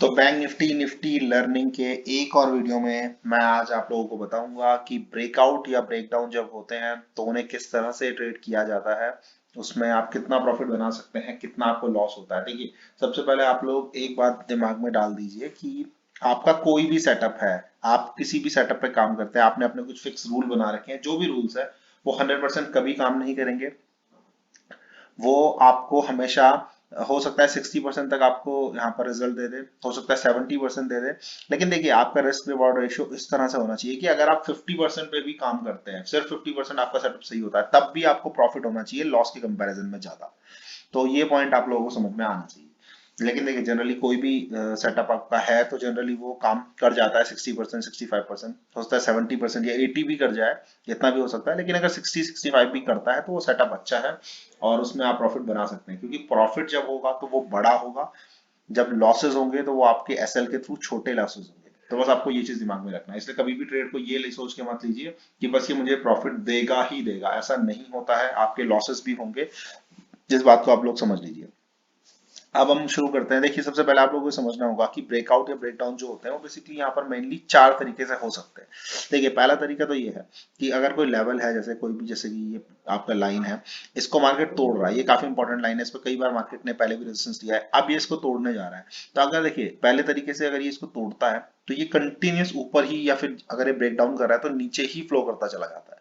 तो bank Nifty learning के एक और वीडियो में मैं आज आप लोगों को बताऊंगा कि ब्रेकआउट या ब्रेकडाउन जब होते हैं तो उन्हें किस तरह से ट्रेड किया जाता है। उसमें आप कितना प्रॉफिट बना सकते हैं, कितना आपको लॉस होता है। देखिए, सबसे पहले आप लोग एक बात दिमाग में डाल दीजिए कि आपका कोई भी सेटअप है, आप किसी भी सेटअप पे काम करते हैं, आपने अपने कुछ फिक्स रूल बना रखे हैं। जो भी रूल्स है वो 100% कभी काम नहीं करेंगे। वो आपको हमेशा, हो सकता है 60% तक आपको यहाँ पर रिजल्ट दे दे, हो सकता है 70% दे दे। लेकिन देखिए, आपका रिस्क रिवॉर्ड रेशियो इस तरह से होना चाहिए कि अगर आप 50% पे भी काम करते हैं, सिर्फ 50% आपका सेटअप सही होता है, तब भी आपको प्रॉफिट होना चाहिए लॉस के कंपैरिजन में ज्यादा। तो ये पॉइंट आप लोगों को समझ में आना चाहिए। लेकिन देखिए, जनरली कोई भी सेटअप आपका है तो जनरली वो काम कर जाता है 60%, 65%, हो सकता है 70% या 80 भी कर जाए, इतना भी हो सकता है। लेकिन अगर 60-65 भी करता है तो वो सेटअप अच्छा है और उसमें आप प्रॉफिट बना सकते हैं, क्योंकि प्रॉफिट जब होगा तो वो बड़ा होगा, जब लॉसेस होंगे तो वो आपके एसएल के थ्रू छोटे लॉसेस होंगे। तो बस आपको ये चीज दिमाग में रखना है। इसलिए कभी भी ट्रेड को ये सोच के मत लीजिए कि बस ये मुझे प्रॉफिट देगा ही देगा, ऐसा नहीं होता है। आपके लॉसेस भी होंगे, जिस बात को आप लोग समझ लीजिए। अब हम शुरू करते हैं। देखिए, सबसे पहले आप लोगों को समझना होगा कि ब्रेकआउट या ब्रेकडाउन जो होते हैं वो बेसिकली यहाँ पर मेनली चार तरीके से हो सकते हैं। देखिए, पहला तरीका तो ये है कि अगर कोई लेवल है, जैसे कोई भी, जैसे कि ये आपका लाइन है, इसको मार्केट तोड़ रहा है, ये काफी इंपॉर्टेंट लाइन है, इस पर कई बार मार्केट ने पहले भी रेजिस्टेंस दिया है, अब ये इसको तोड़ने जा रहा है। तो अगर देखिए, पहले तरीके से अगर ये इसको तोड़ता है तो ये कंटिन्यूस ऊपर ही, या फिर अगर ये ब्रेकडाउन कर रहा है तो नीचे ही फ्लो करता चला जाता है,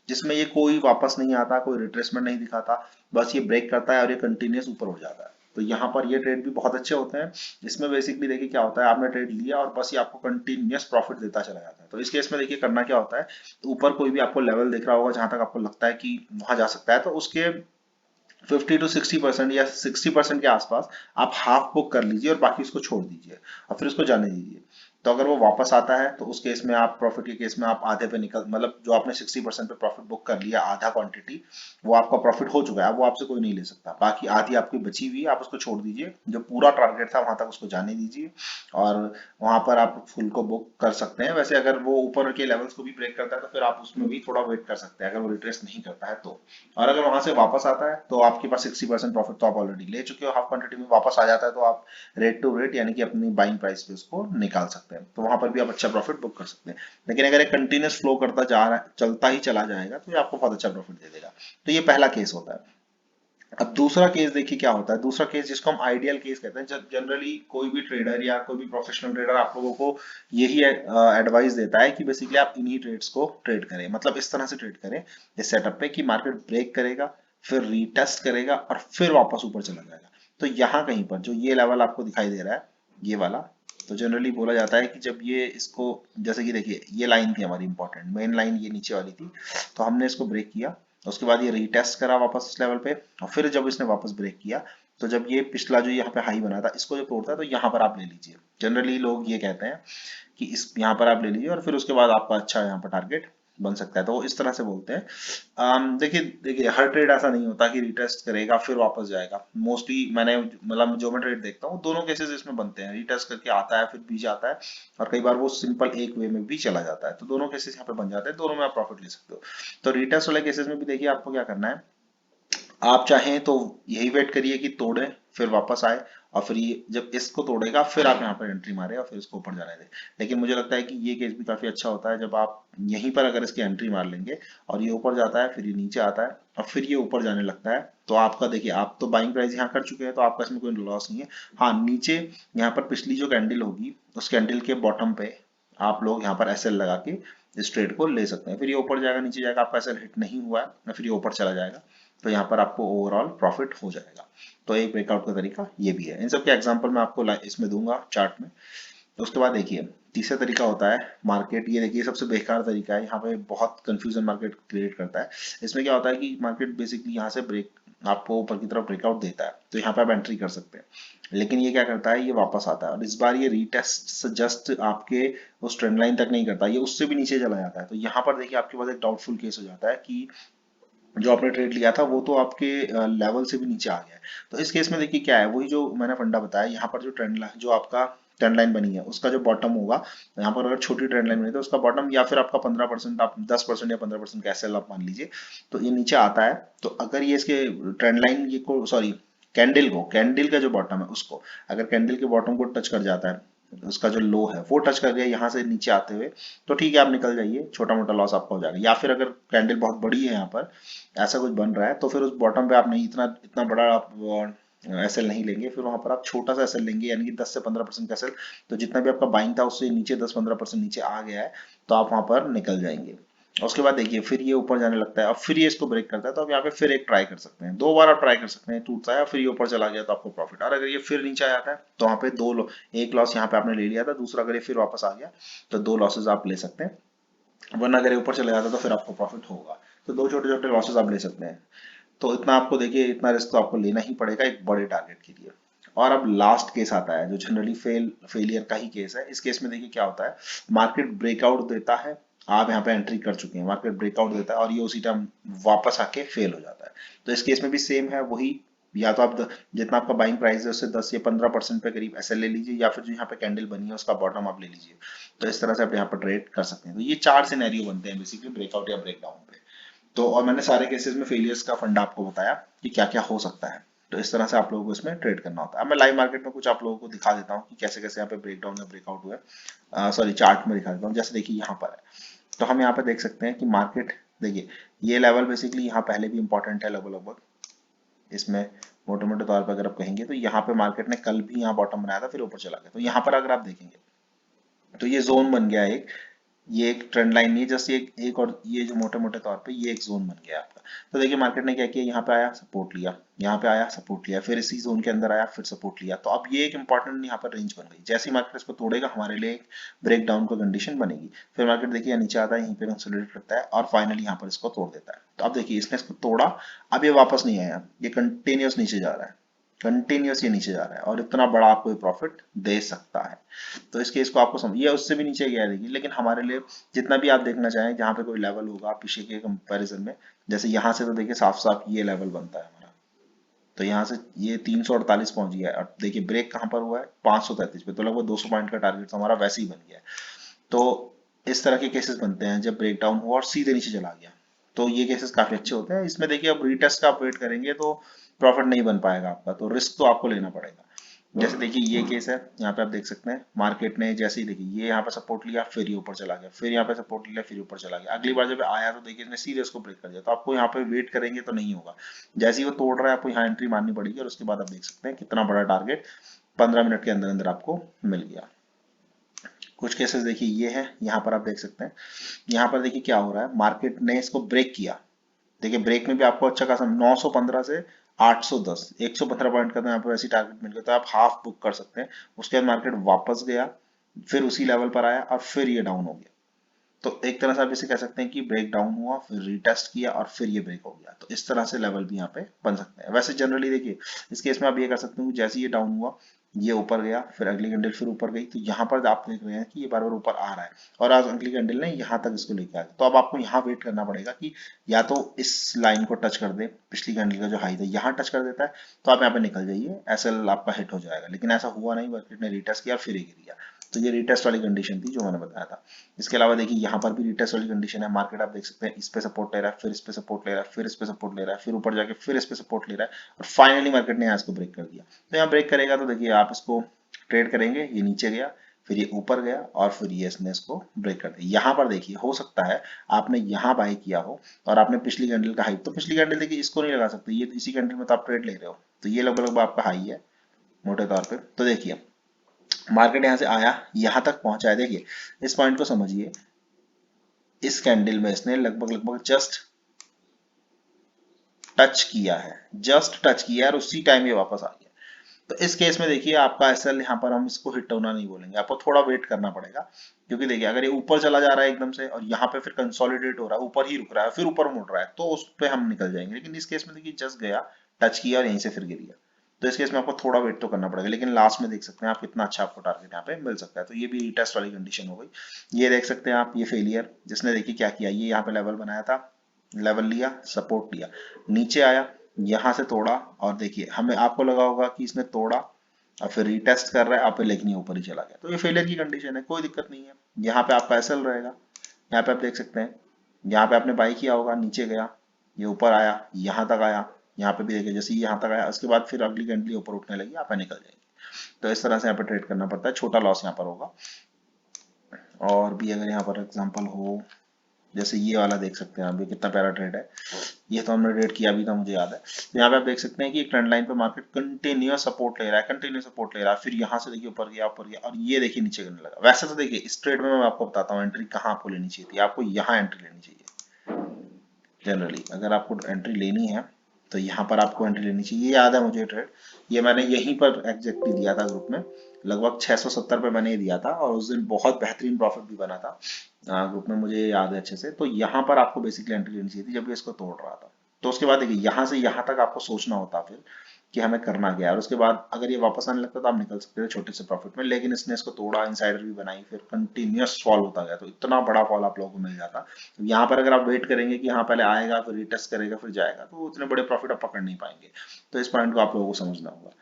जिसमें ये कोई वापस नहीं आता, कोई रिट्रेसमेंट नहीं दिखाता। बस ये ब्रेक करता है और ये कंटिन्यूस ऊपर उठ जाता है। तो यहाँ पर ये ट्रेड भी बहुत अच्छे होते हैं। इसमें बेसिकली देखिए क्या होता है, आपने ट्रेड लिया और बस ये आपको कंटिन्यूस प्रॉफिट देता चला जाता है। तो इस केस में देखिए करना क्या होता है, ऊपर कोई भी आपको लेवल दिख रहा होगा जहां तक आपको लगता है कि वहां जा सकता है, तो उसके 50 to 60% या 60% के आसपास आप हाफ बुक कर लीजिए और बाकी उसको छोड़ दीजिए और फिर उसको जाने दीजिए। तो अगर वो वापस आता है तो उस केस में आप, प्रॉफिट के केस में आप आधे पे निकल, मतलब जो आपने 60% पे प्रॉफिट बुक कर लिया, आधा क्वांटिटी, वो आपका प्रॉफिट हो चुका है, वो आपसे कोई नहीं ले सकता। बाकी आधी आपकी बची हुई है, आप उसको छोड़ दीजिए, जो पूरा टारगेट था वहां तक उसको जाने दीजिए और वहां पर आप फुल को बुक कर सकते हैं। वैसे अगर वो ऊपर के लेवल्स को भी ब्रेक करता है तो फिर आप उसमें भी थोड़ा वेट कर सकते हैं, अगर वो रिट्रेस नहीं करता है तो। और अगर वहां से वापस आता है तो आपके पास 60% प्रॉफिट तो आप ऑलरेडी ले चुके हो, हाफ क्वांटिटी में वापस आ जाता है तो आप रेट टू रेट, यानी कि अपनी बाइंग प्राइस पे उसको निकाल सकते हैं। तो वहां पर भी आप अच्छा प्रॉफिट बुक कर सकते हैं। लेकिन अगर एक कंटिन्यूस फ्लो करता जा रहा है, चलता ही चला जाएगा, तो ये आपको बहुत अच्छा प्रॉफिट दे देगा। तो ये पहला केस होता है। अब दूसरा केस देखिए क्या होता है। दूसरा केस, जिसको हम आइडियल केस कहते हैं, जब जनरली कोई भी ट्रेडर या कोई भी प्रोफेशनल ट्रेडर आप लोगों को यही एडवाइस देता है कि बेसिकली आप इन्हीं ट्रेड्स को ट्रेड करें, मतलब इस तरह से ट्रेड करें इस सेटअप पे कि मार्केट ब्रेक करेगा, फिर रीटेस्ट करेगा और फिर वापस ऊपर चला जाएगा। तो यहाँ कहीं पर जो ये लेवल आपको दिखाई दे रहा है, ये वाला, तो जनरली बोला जाता है कि जब ये इसको, जैसे कि देखिए ये लाइन थी हमारी इंपॉर्टेंट मेन लाइन, ये नीचे वाली थी, तो हमने इसको ब्रेक किया, उसके बाद ये रीटेस्ट करा वापस इस लेवल पे, और फिर जब इसने वापस ब्रेक किया, तो जब ये पिछला जो यहाँ पे हाई बना था इसको जब तोड़ता है तो यहाँ पर आप ले लीजिए। जनरली लोग ये कहते हैं कि इस यहाँ पर आप ले लीजिए और फिर उसके बाद आपका अच्छा यहाँ पर टारगेट बन सकता है, तो वो इस तरह से बोलते हैं। देखिए देखिए, हर ट्रेड ऐसा नहीं होता कि रिटेस्ट करेगा फिर वापस जाएगा। मोस्टली मैंने, मतलब जो मैं ट्रेड देखता हूँ, दोनों केसेस इसमें बनते हैं, रिटेस्ट करके आता है फिर भी जाता है, और कई बार वो सिंपल एक वे में भी चला जाता है। तो दोनों केसेस यहाँ पे बन जाते हैं, दोनों में आप प्रॉफिट ले सकते हो। तो रिटेस्ट वाले केसेस में भी देखिए आपको क्या करना है, आप चाहें तो यही वेट करिए कि तोड़े फिर वापस आए, और फिर ये जब इसको तोड़ेगा फिर आप यहाँ पर एंट्री मारे और फिर इसको ऊपर जाने दें। लेकिन मुझे लगता है कि ये केस भी काफी अच्छा होता है, जब आप यहीं पर अगर इसकी एंट्री मार लेंगे और ये ऊपर जाता है, फिर ये नीचे आता है और फिर ये ऊपर जाने लगता है, तो आपका देखिए, आप तो बाइंग प्राइस यहाँ कर चुके हैं तो आपका इसमें कोई लॉस नहीं है। हाँ, नीचे यहाँ पर पिछली जो कैंडल होगी उस कैंडल के बॉटम पे आप लोग यहाँ पर एसएल लगा के इस ट्रेड को ले सकते हैं। फिर ये ऊपर जाएगा, नीचे जाएगा, आपका एसएल हिट नहीं हुआ है, फिर ये ऊपर चला जाएगा, तो यहाँ पर आपको ओवरऑल प्रॉफिट हो जाएगा। तो एक ब्रेकआउट का तरीका ये भी है। इन सब के एग्जांपल मैं आपको इसमें दूंगा चार्ट में। तो उसके बाद देखिए, तीसरा तरीका होता है मार्केट। ये देखिए सबसे बेकार तरीका है, यहाँ पे बहुत कंफ्यूजन मार्केट क्रिएट करता है। इसमें क्या होता है कि मार्केट बेसिकली यहाँ से ब्रेक, आपको ऊपर की तरफ ब्रेकआउट देता है तो यहाँ पे आप एंट्री कर सकते हैं। लेकिन ये क्या करता है, ये वापस आता है और इस बार ये रीटेस्ट जस्ट आपके उस ट्रेंड लाइन तक नहीं करता, ये उससे भी नीचे चला जाता है। तो यहाँ पर देखिए आपके पास एक डाउटफुल केस हो जाता है कि जो आपने ट्रेड लिया था वो तो आपके लेवल से भी नीचे आ गया है। तो इस केस में देखिए क्या है, वही जो मैंने फंडा बताया, यहाँ पर जो ट्रेंड लाइन, जो आपका ट्रेंड लाइन बनी है उसका जो बॉटम होगा, यहाँ पर अगर छोटी ट्रेंड लाइन बनी तो उसका बॉटम, या फिर आपका 15%, आप 10% या 15% का एसएल आप मान लीजिए, तो ये नीचे आता है। तो अगर ये इसके ट्रेंड लाइन ये को, सॉरी, कैंडल का जो बॉटम है उसको, अगर कैंडल के बॉटम को टच कर जाता है, उसका जो लो है वो टच कर गया यहाँ से नीचे आते हुए, तो ठीक है आप निकल जाइए, छोटा मोटा लॉस आपका हो जाएगा। या फिर अगर कैंडल बहुत बड़ी है यहाँ पर, ऐसा कुछ बन रहा है, तो फिर उस बॉटम पे आप नहीं, इतना इतना बड़ा आप एसएल नहीं लेंगे, फिर वहां पर आप छोटा सा एसएल लेंगे, यानी कि 10 से 15% का एसएल। तो जितना भी आपका बाइंग था उससे नीचे 10-15% नीचे आ गया है, तो आप वहां पर निकल जाएंगे। उसके बाद देखिए फिर ये ऊपर जाने लगता है और फिर ये इसको ब्रेक करता है, तो आप यहाँ पे फिर एक ट्राई कर सकते हैं, 2 बार आप ट्राई कर सकते हैं, टूटता है और फिर ये ऊपर चला गया तो आपको प्रॉफिट। और अगर ये फिर नीचे आ जाता है तो वहाँ पे एक लॉस यहाँ पे आपने ले लिया था, दूसरा अगर ये फिर वापस आ गया तो 2 लॉसेज आप ले सकते हैं, वरना अगर ये ऊपर चले जाता तो फिर आपको प्रॉफिट होगा। तो 2 छोटे छोटे लॉसेज आप ले सकते हैं। तो इतना आपको देखिए, इतना रिस्क तो आपको लेना ही पड़ेगा एक बड़े टारगेट के लिए। और अब लास्ट केस आता है जो जनरली फेलियर का ही केस है। इस केस में देखिए क्या होता है, मार्केट ब्रेकआउट देता है, आप यहाँ पे एंट्री कर चुके हैं, मार्केट ब्रेकआउट देता है और ये उसी टाइम वापस आके फेल हो जाता है। तो इस केस में भी सेम है वही, या तो आप जितना आपका बाइंग प्राइस है उससे 10 या 15% पे करीब एसएल ले लीजिए, या फिर जो यहाँ पे कैंडल बनी है उसका बॉटम आप ले लीजिए। तो इस तरह से आप यहाँ पर ट्रेड कर सकते हैं। तो ये 4 सिनेरियो बनते हैं बेसिकली ब्रेकआउट या ब्रेकडाउन पे। तो और मैंने सारे केसेस में फेलियर्स का फंडा आपको बताया कि क्या क्या हो सकता है। तो इस तरह से आप लोगों को इसमें ट्रेड करना होता है। अब मैं लाइव मार्केट में कुछ आप लोगों को दिखा देता हूँ कि कैसे कैसे यहाँ पे ब्रेकडाउन या ब्रेकआउट हुआ, सॉरी चार्ट में दिखा देता हूँ। जैसे देखिए यहाँ पर है, तो हम यहाँ पे देख सकते हैं कि मार्केट, देखिए ये लेवल बेसिकली यहाँ पहले भी इंपॉर्टेंट है लगभग लगभग, इसमें मोटे मोटे तौर पर अगर आप कहेंगे तो यहाँ पे मार्केट ने कल भी यहाँ बॉटम बनाया था फिर ऊपर चला गया। तो यहाँ पर अगर आप देखेंगे तो ये जोन बन गया एक, ये एक ट्रेंड लाइन नहीं है, जस्ट एक और ये जो मोटे मोटे तौर पे ये एक जोन बन गया आपका। तो देखिए मार्केट ने क्या किया, यहाँ पे आया सपोर्ट लिया, यहाँ पे आया सपोर्ट लिया, फिर इसी जोन के अंदर आया फिर सपोर्ट लिया। तो अब ये एक इंपॉर्टेंट यहाँ पर रेंज बन गई, जैसे ही मार्केट इसको तोड़ेगा हमारे लिए एक ब्रेक डाउन का कंडीशन बनेगी। फिर मार्केट देखिए नीचे आता है, यहीं पे कंसोलिडेट करता है और फाइनली यहाँ पर इसको तोड़ देता है। तो अब देखिए इसने इसको तोड़ा, अब ये वापस नहीं आया, ये कंटिन्यूस नीचे जा रहा है, कंटिन्यूस ये नीचे जा रहा है और इतना बड़ा आपको प्रॉफिट दे सकता है। तो इस केस को आपको समझिए, उससे भी नीचे गया देखिए, लेकिन हमारे लिए जितना भी आप देखना चाहें जहाँ पे कोई लेवल होगा पीछे के कंपैरिजन में, जैसे यहाँ से तो देखिए साफ साफ ये लेवल बनता है हमारा। तो यहाँ से ये 348 पहुंच गया है और देखिए ब्रेक कहाँ पर हुआ है 533 पे, तो लगभग 200 पॉइंट का टारगेट हमारा वैसे ही बन गया है। तो इस तरह के केसेस बनते हैं जब ब्रेक डाउन हुआ और सीधे नीचे चला गया। तो ये केसेस काफी अच्छे होते हैं। इसमें देखिए अब रीटेस्ट का आप वेट करेंगे तो प्रॉफिट नहीं बन पाएगा आपका, तो रिस्क तो आपको लेना पड़ेगा। जैसे देखिए ये केस है, यहाँ पे आप देख सकते हैं मार्केट ने जैसे ही देखिए ये यहाँ पे सपोर्ट लिया फिर ये ऊपर चला गया, फिर यहाँ पे सपोर्ट लिया फिर ऊपर चला गया। अगली बार जब आया तो देखिए इसने सीधे उसको ब्रेक कर दिया। तो आपको यहाँ पे वेट करेंगे तो नहीं होगा, जैसे ही वो तोड़ रहा है आपको यहाँ एंट्री मारनी पड़ेगी और उसके बाद आप देख सकते हैं कितना बड़ा टारगेट 15 मिनट के अंदर अंदर आपको मिल गया। कुछ केसेस देखिए ये है, यहाँ पर आप देख सकते हैं, यहाँ पर देखिए क्या हो रहा है, मार्केट ने इसको ब्रेक किया। देखिए ब्रेक में भी आपको अच्छा खासा 915 से 810, 115 पॉइंट का तो यहाँ पर ऐसी टारगेट मिल गया, तो आप हाफ बुक कर सकते हैं। उसके बाद मार्केट वापस गया, फिर उसी लेवल पर आया और फिर ये डाउन हो गया। तो एक तरह से आप इसे कह सकते हैं कि ब्रेक डाउन हुआ फिर रीटेस्ट किया और फिर ये ब्रेक हो गया। तो इस तरह से लेवल भी यहाँ पे बन सकते हैं। वैसे जनरली देखिए इस केस में आप ये कर सकते हो, जैसे ये डाउन हुआ ये ऊपर गया, फिर अगली कैंडल फिर ऊपर गई, तो यहाँ पर आप देख रहे हैं कि ये बार बार ऊपर आ रहा है और आज अगली कैंडल ने यहाँ तक इसको लेके आ गया। तो अब आपको यहाँ वेट करना पड़ेगा कि या तो इस लाइन को टच कर दे, पिछली कैंडल का जो हाई था यहाँ टच कर देता है तो आप यहाँ पे निकल जाइए, एसएल आपका हिट हो जाएगा। लेकिन ऐसा हुआ नहीं, मार्केट ने रिटेस्ट किया फिर ये गिर गया। तो ये रिटेस्ट वाली कंडीशन थी जो मैंने बताया था। इसके अलावा देखिए यहाँ पर भी रिटेस्ट वाली कंडीशन है, मार्केट आप देख सकते हैं इस पे सपोर्ट ले रहा है, फिर इस पे सपोर्ट ले रहा है, फिर इस पे सपोर्ट ले रहा है, फिर ऊपर जाके फिर इस पे सपोर्ट ले रहा है और फाइनली मार्केट ने यहाँ इसको ब्रेक कर दिया। तो यहाँ ब्रेक करेगा तो देखिए आप इसको ट्रेड करेंगे, ये नीचे गया फिर ये ऊपर गया और फिर ये इसने इसको ब्रेक कर दिया। यहाँ पर देखिए हो सकता है आपने यहाँ बाय किया हो और आपने पिछली कैंडल का हाई, तो पिछली कैंडल देखिए इसको नहीं लगा सकते, ये इसी कैंडल में तो आप ट्रेड ले रहे हो, तो ये लगभग आपका हाई है मोटे तौर पे। तो देखिए मार्केट यहाँ से आया यहाँ तक पहुंचा है, देखिए इस पॉइंट को समझिए, इस कैंडल में इसने लगभग लगभग जस्ट टच किया है, जस्ट टच किया है और उसी टाइम ये वापस आ गया। तो इस केस में देखिए आपका एसएल यहाँ पर हम इसको हिट होना नहीं बोलेंगे, आपको थोड़ा वेट करना पड़ेगा। क्योंकि देखिए अगर ये ऊपर चला जा रहा है एकदम से और यहाँ पे फिर कंसोलिडेट हो रहा है, ऊपर ही रुक रहा है फिर ऊपर मुड़ रहा है, तो उस पे हम निकल जाएंगे। लेकिन इस केस में देखिए जस्ट गया, टच किया और यहीं से फिर गिर गया। तो इस केस में आपको थोड़ा वेट तो करना पड़ेगा, लेकिन लास्ट में देख सकते हैं आप कितना अच्छा आपको टारगेट यहाँ पे मिल सकता है। तो ये भी रीटेस्ट वाली कंडीशन हो गई। ये देख सकते हैं आप, ये फेलियर जिसने देखिए क्या किया, ये यहाँ पे लेवल बनाया था, लेवल लिया सपोर्ट लिया, नीचे आया यहाँ से तोड़ा और देखिए हमें आपको लगा होगा कि इसने तोड़ा और फिर रीटेस्ट कर रहा है, आप लेकिन ये ऊपर ही चला गया। तो ये फेलियर की कंडीशन है, कोई दिक्कत नहीं है। यहाँ पे आपका एसएल रहेगा, यहाँ पे आप देख सकते हैं, यहाँ पे आपने बाई किया होगा, नीचे गया, ये ऊपर आया, यहाँ तक आया, यहाँ पे भी देखिए जैसे ये यहाँ तक आया, उसके बाद फिर अगली कैंडल ऊपर उठने लगी, यहाँ पे निकल जाएगी। तो इस तरह से यहाँ पे ट्रेड करना पड़ता है, छोटा लॉस यहाँ पर होगा। और भी अगर यहाँ पर एग्जांपल हो, जैसे ये वाला देख सकते हैं आप, ये कितना प्यारा ट्रेड है। ये तो हमने ट्रेड किया भी था, मुझे याद है। तो यहाँ पे आप देख सकते हैं कि एक ट्रेंड लाइन पे मार्केट कंटिन्यूअस सपोर्ट ले रहा है, कंटिन्यूअस सपोर्ट ले रहा है, फिर यहाँ से देखिए ऊपर गया और ये देखिए नीचे गिरने लगा। वैसे तो देखिए इस ट्रेड में मैं आपको बताता हूँ एंट्री कहाँ आपको लेनी चाहिए थी। आपको यहाँ एंट्री लेनी चाहिए। जनरली अगर आपको एंट्री लेनी है तो यहाँ पर आपको एंट्री लेनी चाहिए। ये याद है मुझे ट्रेड, ये मैंने यहीं पर एग्जैक्टली दिया था ग्रुप में, लगभग 670 पे मैंने ये दिया था और उस दिन बहुत बेहतरीन प्रॉफिट भी बना था ग्रुप में, मुझे याद है अच्छे से। तो यहाँ पर आपको बेसिकली एंट्री लेनी चाहिए थी जब ये इसको तोड़ रहा था। तो उसके बाद देखिए यहाँ से यहाँ तक आपको सोचना होता फिर कि हमें करना क्या है, और उसके बाद अगर ये वापस आने लगता तो आप निकल सकते थे छोटे से प्रॉफिट में, लेकिन इसने इसको तोड़ा, इनसाइडर भी बनाई, फिर कंटिन्यूअस फॉल होता गया, तो इतना बड़ा फॉल आप लोगों को मिल जाता। यहाँ पर अगर आप वेट करेंगे कि हाँ पहले आएगा फिर रिटेस्ट करेगा फिर जाएगा, तो उतने बड़े प्रॉफिट आप पकड़ नहीं पाएंगे। तो इस पॉइंट को आप लोगों को समझना होगा।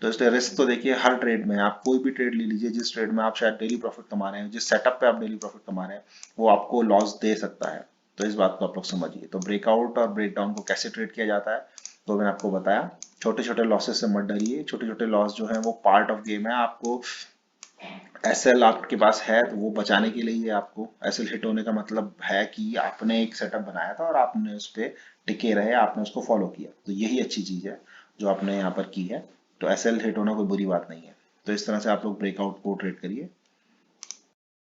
तो इसलिए रिस्क तो देखिए हर ट्रेड में, आप कोई भी ट्रेड ले लीजिए जिस ट्रेड में आप शायद डेली प्रॉफिट कमा रहे हैं, जिस सेटअप पे आप डेली प्रॉफिट कमा रहे हैं, वो आपको लॉस दे सकता है। तो इस बात को आप लोग समझिए। तो ब्रेकआउट और ब्रेकडाउन को कैसे ट्रेड किया जाता है तो मैंने आपको बताया। छोटे छोटे लॉसेस से मत डरिए, छोटे छोटे लॉस जो है वो पार्ट ऑफ गेम है। आपको एसएल आपके पास है तो वो बचाने के लिए ही है। आपको एसएल हिट होने का मतलब है कि आपने एक सेटअप बनाया था और आपने उस पर टिके रहे, आपने उसको फॉलो किया, तो यही अच्छी चीज है जो आपने यहाँ पर की है। तो एसएल हिट होना कोई बुरी बात नहीं है। तो इस तरह से आप लोग ब्रेकआउट को ट्रेड करिए।